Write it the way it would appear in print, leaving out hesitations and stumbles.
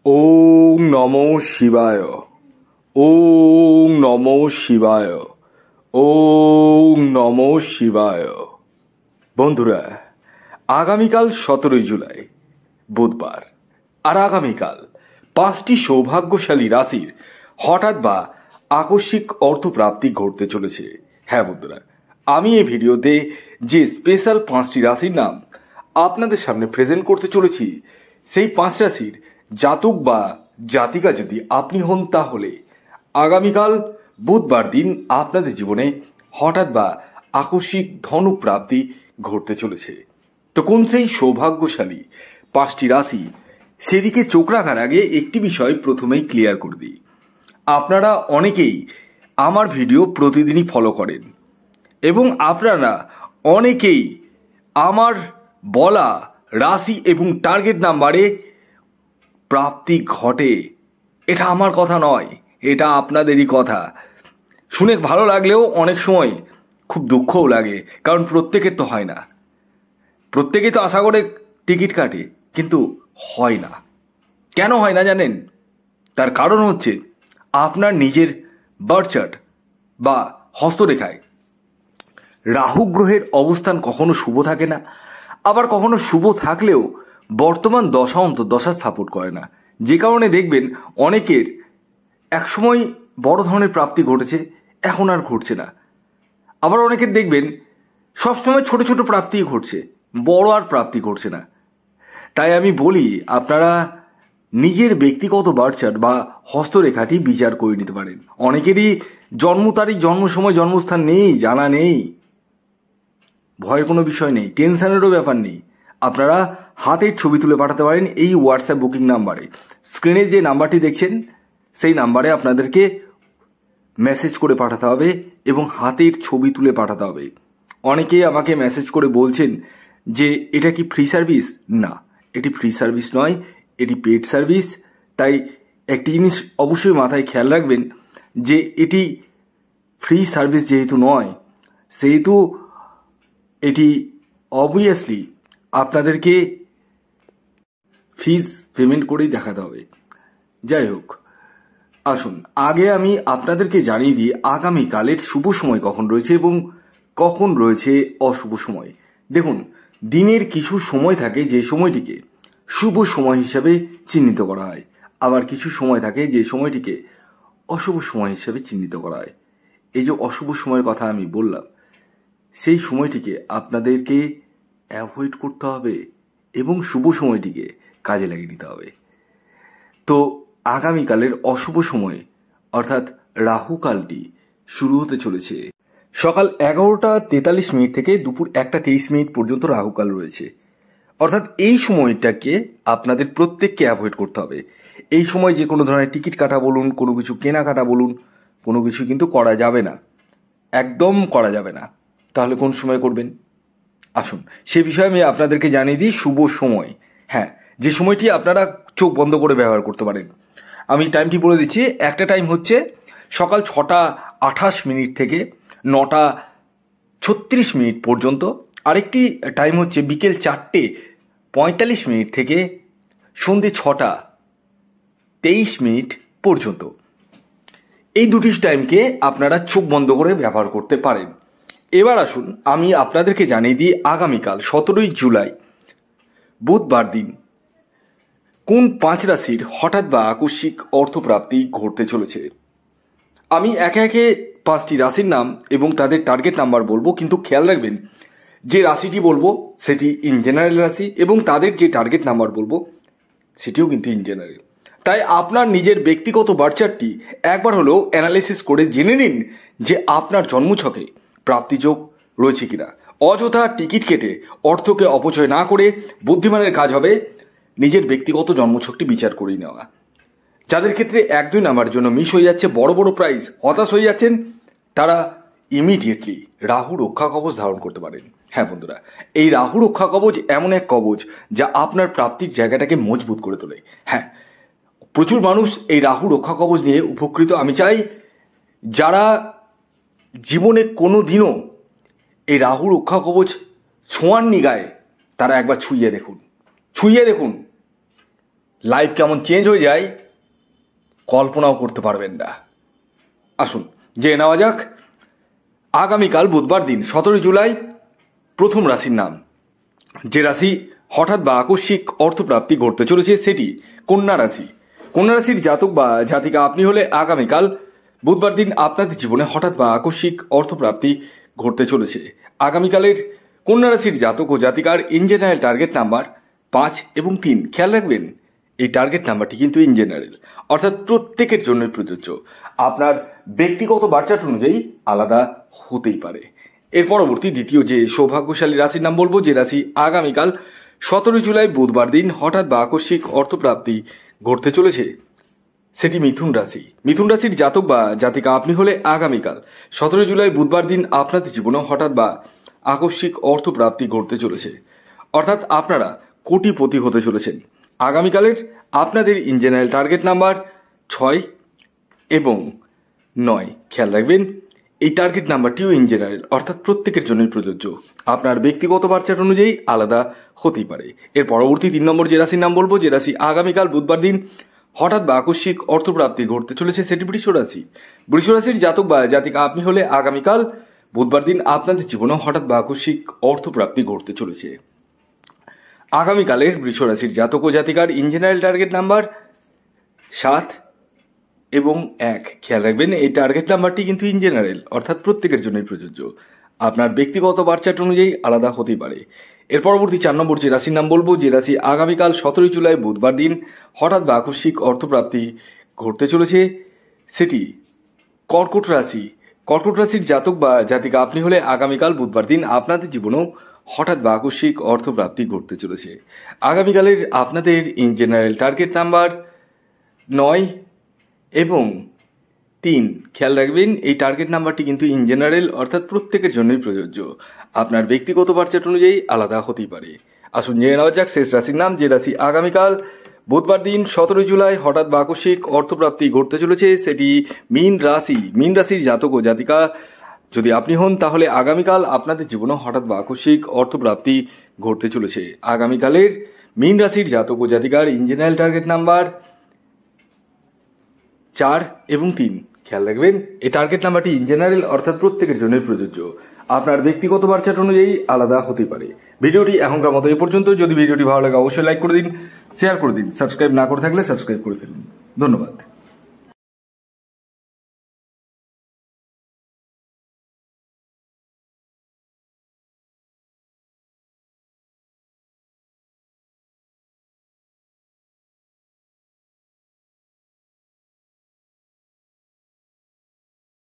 ওং নমো শিবায়। ওং নমো শিবায়। ওং নমো শিবায়। বন্ধুরা, আগামীকাল 17 জুলাই বুধবার, আর আগামীকাল 5টি সৌভাগ্যশালী রাশির হঠাৎ বা আকস্মিক অর্থপ্রাপ্তি ঘটতে চলেছে। হ্যাঁ বন্ধুরা, আমি এই ভিডিওতে যে স্পেশাল 5টি রাশির নাম আপনাদের সামনে প্রেজেন্ট করতে চলেছি, সেই 5 রাশির জাতক বা জাতিকা যদি আপনি হন, তাহলে আগামীকাল বুধবার দিন আপনাদের জীবনে হঠাৎ বা আকস্মিক ধনপ্রাপ্তি ঘটতে চলেছে। তো কোন সেই সৌভাগ্যশালী 5টি রাশি, সেদিকে চোখ রাখার আগে একটি বিষয় প্রথমেই ক্লিয়ার করে দিই। আপনারা অনেকেই আমার ভিডিও প্রতিদিনই ফলো করেন এবং আপনারা অনেকেই আমার বলা রাশি এবং টার্গেট নাম্বারে প্রাপ্তি ঘটে। এটা আমার কথা নয়, এটা আপনাদেরই কথা। শুনে ভালো লাগলেও অনেক সময় খুব দুঃখও লাগে, কারণ প্রত্যেকের তো হয় না। প্রত্যেকেই তো আশা করে টিকিট কাটে, কিন্তু হয় না। কেন হয় না জানেন? তার কারণ হচ্ছে আপনার নিজের বার্থ চার্ট বা হস্তরেখায় রাহু গ্রহের অবস্থান কখনো শুভ থাকে না, আবার কখনো শুভ থাকলেও বর্তমান দশা অন্তর্দশা সাপোর্ট করে না। যে কারণে দেখবেন অনেকের একসময় বড় ধরনের প্রাপ্তি ঘটেছে, এখন আর ঘটছে না। আবার অনেকের দেখবেন সবসময় ছোট ছোট প্রাপ্তি ঘটছে, বড় আর প্রাপ্তি ঘটছে না। তাই আমি বলি, আপনারা নিজের ব্যক্তিগত বার্থ চার্ট বা হস্তরেখাটি বিচার করে নিতে পারেন। অনেকেরই জন্ম তারিখ, জন্ম সময়, জন্মস্থান নেই, জানা নেই। ভয়ের কোনো বিষয় নেই, টেনশনেরও ব্যাপার নেই। আপনারা হাতের ছবি তুলে পাঠাতে পারেন এই হোয়াটসঅ্যাপ বুকিং নাম্বারে। স্ক্রিনে যে নাম্বারটি দেখছেন, সেই নাম্বারে আপনাদেরকে মেসেজ করে পাঠাতে হবে এবং হাতের ছবি তুলে পাঠাতে হবে। অনেকেই আমাকে মেসেজ করে বলছেন যে এটা কি ফ্রি সার্ভিস? না, এটি ফ্রি সার্ভিস নয়, এটি পেড সার্ভিস। তাই একটি জিনিস অবশ্যই মাথায় খেয়াল রাখবেন যে এটি ফ্রি সার্ভিস যেহেতু নয়, সেহেতু এটি অবভিয়াসলি আপনাদেরকে ফিজ পেমেন্ট করেই দেখাতে হবে। যাই হোক, আসুন আগে আমি আপনাদেরকে জানিয়ে দিই আগামীকালের শুভ সময় কখন রয়েছে এবং কখন রয়েছে অশুভ সময়। দেখুন, দিনের কিছু সময় থাকে যে সময়টিকে শুভ সময় হিসাবে চিহ্নিত করা হয়, আবার কিছু সময় থাকে যে সময়টিকে অশুভ সময় হিসাবে চিহ্নিত করা হয়। এই যে অশুভ সময়ের কথা আমি বললাম, সেই সময়টিকে আপনাদেরকে অ্যাভয়েড করতে হবে এবং শুভ সময়টিকে কাজে লাগিয়ে নিতে হবে। তো আগামীকালের অশুভ সময় অর্থাৎ রাহুকালটি শুরু হতে চলেছে সকাল 11:43 থেকে দুপুর 1:23 পর্যন্ত রাহুকাল রয়েছে। অর্থাৎ এই সময়টাকে আপনাদের প্রত্যেককে অ্যাভয়েড করতে হবে। এই সময় যে কোনো ধরনের টিকিট কাটা বলুন, কোনো কিছু কেনাকাটা বলুন, কোনো কিছু কিন্তু করা যাবে না, একদম করা যাবে না। তাহলে কোন সময় করবেন? আসুন সে বিষয়ে আমি আপনাদেরকে জানিয়ে দিই শুভ সময়। হ্যাঁ, যে সময়টি আপনারা চোখ বন্ধ করে ব্যবহার করতে পারেন। আমি টাইমটি বলে দিচ্ছি। একটা টাইম হচ্ছে সকাল 6:28 থেকে 9:36 পর্যন্ত। আরেকটি টাইম হচ্ছে বিকেল 4:45 থেকে সন্ধ্যে 6:23 পর্যন্ত। এই দুটি টাইমকে আপনারা চোখ বন্ধ করে ব্যবহার করতে পারেন। এবার আসুন আমি আপনাদেরকে জানিয়ে দিই আগামীকাল 17 জুলাই বুধবার দিন কোন 5 রাশির হঠাৎ বা আকস্মিক অর্থপ্রাপ্তি ঘটতে চলেছে। আমি একে একে 5টি রাশির নাম এবং তাদের টার্গেট নাম্বার বলবো, কিন্তু খেয়াল রাখবেন যে রাশিটি বলবো সেটি ইন জেনারেল রাশি এবং তাদের যে টার্গেট নাম্বার বলবো সেটিও কিন্তু ইন জেনারেল। তাই আপনার নিজের ব্যক্তিগত বার্থ চার্টটি একবার হলেও অ্যানালাইসিস করে জেনে নিন যে আপনার জন্মছকে প্রাপ্তিযোগ রয়েছে কিনা। অযথা টিকিট কেটে অর্থকে অপচয় না করে বুদ্ধিমানের কাজ হবে নিজের ব্যক্তিগত জন্মছকটি বিচার করে নেওয়া। যাদের ক্ষেত্রে 1-2 নাম্বার জন্য মিস হয়ে যাচ্ছে, বড় বড় প্রাইজ, হতাশ হয়ে যাচ্ছেন, তারা ইমিডিয়েটলি রাহু রক্ষা কবচ ধারণ করতে পারেন। হ্যাঁ বন্ধুরা, এই রাহু রক্ষা কবচ এমন এক কবচ যা আপনার প্রাপ্তির জায়গাটাকে মজবুত করে তোলে। হ্যাঁ, প্রচুর মানুষ এই রাহু রক্ষা কবচ নিয়ে উপকৃত। আমি চাই যারা জীবনে কোনো দিনও এই রাহু রক্ষা কবচ ছোঁয়াননি গায়ে, তারা একবার ছুঁয়ে দেখুন। লাইফ কেমন চেঞ্জ হয়ে যায় কল্পনাও করতে পারবেন না। আসুন জেনে নেওয়া যাক আগামীকাল বুধবার দিন 17 জুলাই প্রথম রাশির নাম। যে রাশি হঠাৎ বা আকস্মিক অর্থপ্রাপ্তি ঘটতে চলেছে সেটি কন্যা রাশি। কন্যা রাশির জাতক বা জাতিকা আপনি হলে আগামীকাল বুধবার দিন আপনাদের জীবনে হঠাৎ বা আকস্মিক অর্থপ্রাপ্তি ঘটতে চলেছে। আগামীকালের কন্যা রাশির জাতক ও জাতিকার ইন জেনারেল টার্গেট নাম্বার 5 এবং 3। খেয়াল রাখবেন এই টার্গেট নাম্বারটি কিন্তু ইন জেনারেল, অর্থাৎ প্রত্যেকের জন্যই প্রযোজ্য। আপনার ব্যক্তিগত বার্চার্ট অনুযায়ী আলাদা হতেই পারে। এর পরবর্তী দ্বিতীয় যে সৌভাগ্যশালী রাশির নাম বলবো, যে রাশি আগামীকাল 17 জুলাই বুধবার দিন হঠাৎ বা আকস্মিক অর্থপ্রাপ্তি ঘটতে চলেছে সেটি মিথুন রাশি। মিথুন রাশির জাতক বা জাতিকা আপনি হলে আগামীকাল 17 জুলাই বুধবার দিন আপনাদের জীবনে হঠাৎ বা আকস্মিক অর্থপ্রাপ্তি ঘটতে চলেছে, অর্থাৎ আপনারা কোটিপতি হতে চলেছেন। আগামীকালের আপনাদের ইন জেনারেল টার্গেট নাম্বার 6 এবং 9। খেয়াল রাখবেন এই টার্গেট নাম্বারটিও ইন জেনারেল, অর্থাৎ প্রত্যেকের জন্যই প্রযোজ্য। আপনার ব্যক্তিগত বার্চার্ট অনুযায়ী আলাদা হতেই পারে। এর পরবর্তী 3 নম্বর যে রাশির নাম বলবো, যে রাশি আগামীকাল বুধবার দিন হঠাৎ বা আকস্মিক অর্থপ্রাপ্তি ঘটতে চলেছে সেটি বৃষ রাশি। বৃষ রাশির জাতক বা জাতিকা আপনি হলে আগামীকাল বুধবার দিন আপনাদের জীবনে হঠাৎ বা আকস্মিক অর্থপ্রাপ্তি ঘটতে চলেছে। আগামীকালের বৃষ রাশির জাতক ও জাতিকার ইন জেনারেল টার্গেট নাম্বার 7 এবং 1। খেয়াল রাখবেন এই টার্গেট নাম্বারটি কিন্তু ইন জেনারেল, অর্থাৎ প্রত্যেকের জন্যই প্রযোজ্য। আপনার ব্যক্তিগত বার্চার্ট অনুযায়ী আলাদা হতেই পারে। এর পরবর্তী 4 নম্বর যে রাশির নাম বলবো, যে রাশি আগামীকাল 17 জুলাই বুধবার দিন হঠাৎ বা আকস্মিক অর্থপ্রাপ্তি ঘটতে চলেছে সেটি কর্কট রাশি। কর্কট রাশির জাতক বা জাতিকা আপনি হলে আগামীকাল বুধবার দিন আপনাদের জীবনেও হঠাৎ বা আকস্মিক অর্থপ্রাপ্তি ঘটতে চলেছে। আগামীকালের আপনাদের ইন জেনারেল টার্গেট নাম্বার 9 এবং 3। খেয়াল রাখবেন এই টার্গেট নাম্বারটি কিন্তু ইন জেনারেল, অর্থাৎ প্রত্যেকের জন্যই প্রযোজ্য। আপনার ব্যক্তিগত বার্চার্ট অনুযায়ী আলাদা হতেই পারে। আসুন জেনে নেওয়া যাক শেষ রাশির নাম, যে রাশি আগামীকাল বুধবার দিন 17 জুলাই হঠাৎ বা আকস্মিক অর্থপ্রাপ্তি ঘটতে চলেছে সেটি মীন রাশি। মীন রাশির জাতক ও জাতিকা যদি আপনি হন তাহলে আগামীকাল আপনাদের জীবনে হঠাৎ বা আকস্মিক অর্থপ্রাপ্তি ঘটতে চলেছে। আগামীকালের মীন রাশির জাতক ও জাতিকার ইন জেনারেল টার্গেট নাম্বার 4 এবং 3। খেয়াল রাখবেন এই টার্গেট নাম্বারটি ইন জেনারেল, অর্থাৎ প্রত্যেকের জন্যই প্রযোজ্য। আপনার ব্যক্তিগত বার্চার্ট অনুযায়ী আলাদা হতে পারে। ভিডিওটি এখনকার মতো এ পর্যন্ত। যদি ভিডিওটি ভালো লাগে অবশ্যই লাইক করে দিন, শেয়ার করে দিন, সাবস্ক্রাইব না করে থাকলে সাবস্ক্রাইব করে ফেলুন। ধন্যবাদ।